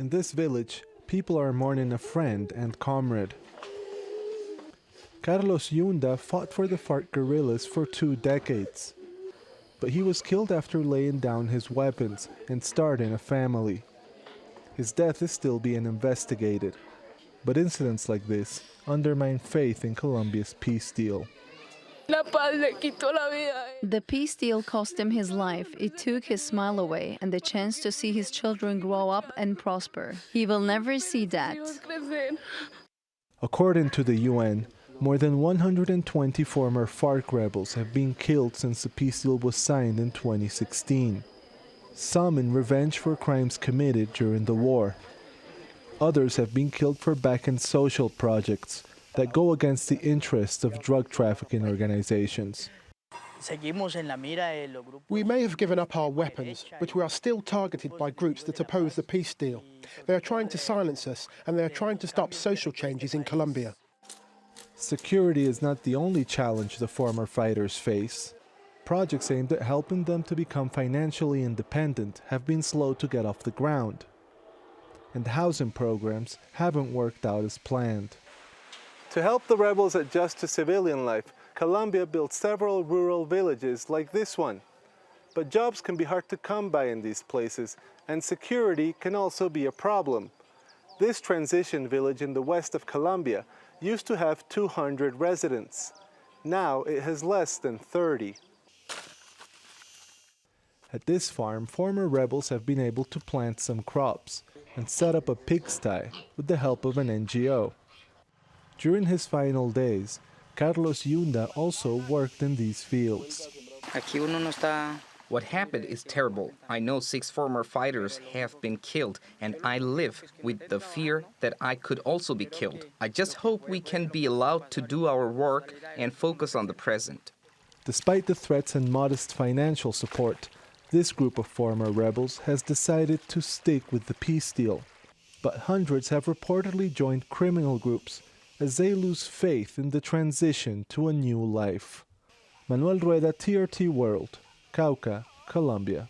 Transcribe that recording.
In this village, people are mourning a friend and comrade. Carlos Yunda fought for the Farc guerrillas for 2 decades. But he was killed after laying down his weapons and starting a family. His death is still being investigated. But incidents like this undermine faith in Colombia's peace deal. The peace deal cost him his life. It took his smile away and the chance to see his children grow up and prosper. He will never see that. According to the UN, more than 120 former Farc rebels have been killed since the peace deal was signed in 2016. Some in revenge for crimes committed during the war. Others have been killed for back-end social projects that go against the interests of drug trafficking organizations. We may have given up our weapons, but we are still targeted by groups that oppose the peace deal. They are trying to silence us, and they are trying to stop social changes in Colombia. Security is not the only challenge the former fighters face. Projects aimed at helping them to become financially independent have been slow to get off the ground. And housing programs haven't worked out as planned. To help the rebels adjust to civilian life, Colombia built several rural villages like this one. But jobs can be hard to come by in these places, and security can also be a problem. This transition village in the west of Colombia used to have 200 residents. Now it has less than 30. At this farm, former rebels have been able to plant some crops and set up a pigsty with the help of an NGO. During his final days, Carlos Yunda also worked in these fields. What happened is terrible. I know 6 former fighters have been killed, and I live with the fear that I could also be killed. I just hope we can be allowed to do our work and focus on the present. Despite the threats and modest financial support, this group of former rebels has decided to stick with the peace deal. But hundreds have reportedly joined criminal groups as they lose faith in the transition to a new life. Manuel Rueda, TRT World, Cauca, Colombia.